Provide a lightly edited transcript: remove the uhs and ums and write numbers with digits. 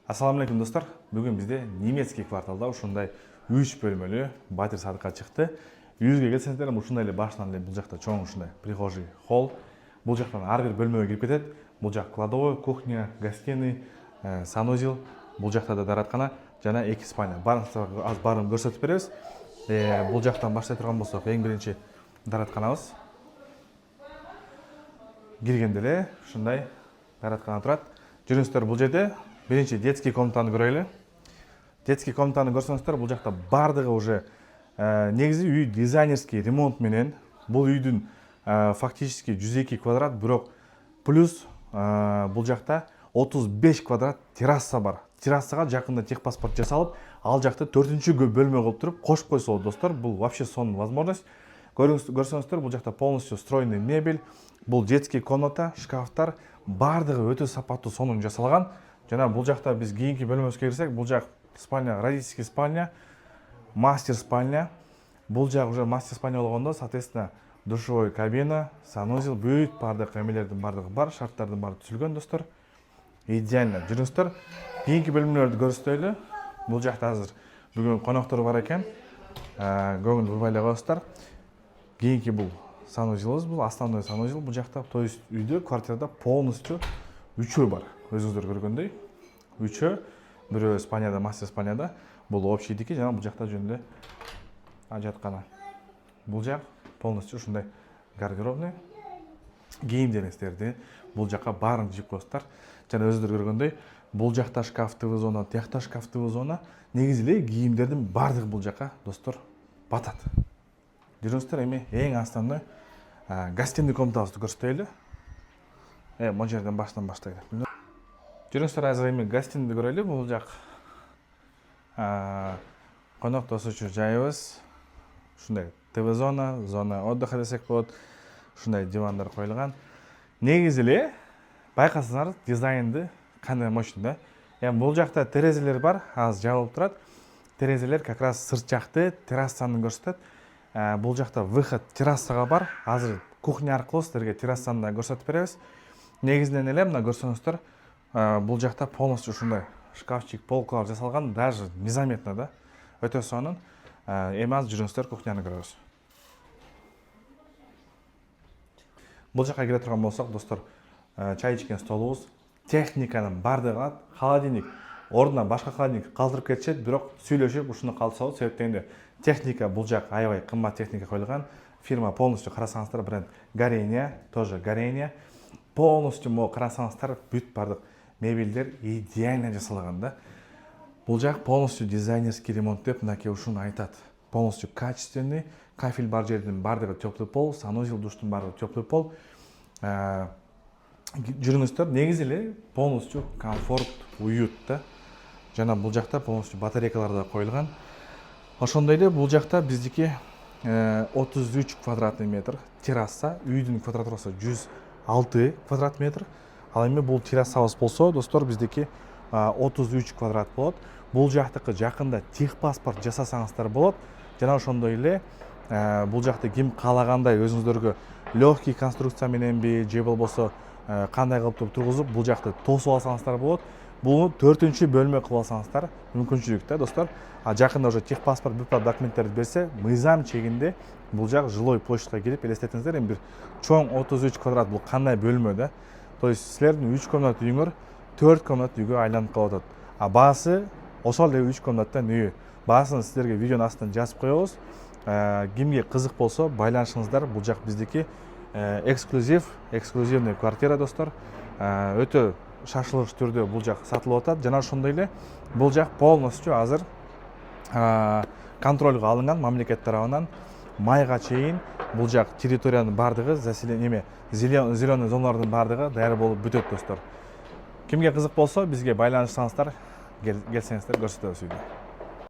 Ассаламу алейкум достар. Бүгін бізде немецкий кварталда ушундай 3 бөлмөлүү батир садыкка чыкты. Үйүзгө келсеңиздер, ушундай эле башынан эле бул жакта чоң ушундай прихожий холл. Бул жактан ар бир бөлмөгө кирип кетет. Бул жак кладовой, кухня, гостиный, санузел. Бул жакта да даараткана жана 2 спальня. Баарын көрсөтүп беребиз. Бул жактан баштай турган болсок, эң биринчи дааратканабыз. Киргенде эле ушундай даараткана турат. Жүрүңүздөр, бул жерде биринчи детский комнатаны көрөлү. Детский комнатаны көрсөңүздөр, бул жакта бардыгы уже негизи үй дизайнерский ремонт менен. Бул үйдүн фактически 102 квадрат, бирок плюс бул жакта 35 квадрат терраса бар. Террасага жакында техпаспорт жасалып, ал жакта 4-чү бөлмө кылып туруп кошуп койсо болот достор. Бул вообще сонун возможность. Көрсөңүздөр, бул жакта полностью встроенный мебель. Бул детский комната, шкафтар бардыгы өтө сапаттуу сонун жасалган. Жана бул жакта биз кийинки бөлмөбүзгө кирсек, бул жак спальня, родительский спальня, мастер спальня. Бул жак уже мастер спальня болгондо, соответственно, душевой кабина, санузел, бүт бардык эмелердин бардыгы бар, шарттардын баары түзүлгөн достор. Идеально. Жүрүңүздөр, кийинки бөлмөлөрдү көрсөтөлү. Бул жакта азыр бүгүн коноктор бар экен. Көңүл бурбай эле коесуздар. Кийинки бул санузелибиз, бул основной санузел бул жакта. То есть үйдө, квартирада полностью 3 бар. Өзүңүздөр көргөндөй. 3, бирөө спальняда, мастер спальняда. Бул общийдики, жана бул жакта жөн эле жаткана. Бул жак полностью ушундай гардеробный. Кийимдериңиздерди бул жакка баарын жыйып коесуздар. Жана өзүңүздөр көргөндөй, бул жакта шкафтыбыз зона, тиякта шкафтыбыз зона. Негизи эле кийимдердин бардыгы бул жакка достор батат. Жүрүңүздөр, эми эң основной гостиный комнатабызды көрсөтөлү. Могу жерден баштан баштайлы. Жүрүңүздөр, азыр эми гостиныйды көрөлү. Бул жак конок тосуучу жайыбыз. Ушундай ТВ зона, зона отдыха десек болот. Ушундай дивандар коюлган. Негизи эле байкасаңар дизайнды кандай мощный да. Эми бул жакта терезелер бар, азыр жабылып турат. Терезелер как раз сырт жакты террасаны көрсөтөт. Бул жакта выход террасага бар. Азыр кухня аркылуу силерге террасаны да көрсөтүп беребиз. Негизинен эле мына көрсөңүздөр, бул жакта полностью ушундай шкафчик, полкалар жасалган, даже незаметно да. Өтө сонун. Эми азыр жүрүңүздөр, кухняны көрөбүз. Бул жакка кире турган болсок, достор, чай ичкен столубуз, техниканын бардыгы, холодильник, ордуна башка холодильник калтырып кетишет, бирок сүйлөшүп ушуну калтырсабыз, себеп дегенде техника бул жак аябай кымбат техника коюлган. Фирма полностью карасаңыздар, бренд Горения, тоже Горения. Полностью могу карасаңыздар, бүт бардык мебелдер идеально жасалган да. Бул жак полностью дизайнерский ремонт деп мынакей ушуну айтат. Полностью качественный, кафель бар жердин бардыгы теплый пол, санузел, душтун бардыгы теплый пол. Жүрүңүздөр, негизи эле полностью комфорт, уют да. Жана бул жакта полностью батарейкалар да коюлган. Ошондой эле бул жакта биздики 33 квадратный метр терраса, үйдүн квадратурасы 106 квадрат метр. Ал эми бул террасабыз болсо, достор, биздики 33 квадрат болот. Бул жактыкы жакында техпаспорт жасасаңыздар болот. Жана ошондой эле бул жакты ким каалагандай өзүңүздөргө легкий конструкция мененби, же болбосо кандай кылып тургузуп бул жакты тосуп алсаңыздар болот. Буну 4-чү бөлмө кылып алсаңыздар мүмкүнчүлүк да, достор. Жакында уже техпаспорт бүт документтерди берсе, мыйзам чегинде бул жак жилой площадька кирип элестетиңиздер, эми бир чоң 33 квадрат бул кандай бөлмө да. То есть силердин 3 комнат үйүңөр 4 комнат үйгө айланып калып атат. Баасы ошол эле 3 комнаттан үй. Баасын силерге видеонун астына жазып коебуз. Кимге кызык болсо байланышыңыздар. Бул жак биздики эксклюзивный квартира, достор. Өтө шашылыш түрдө бул жак сатылып атат. Жана ошондой эле бул жак полностью азыр контролго алынган мамлекет тарабынан майга чейин бул жак территориянын бардыгы заселение, зеленый зоналардын бардыгы даяр болуп бүтөт, достор. Кимге кызык болсо бизге байланышсаңыздар, келсеңиздер көрсөтөбүз үйдү.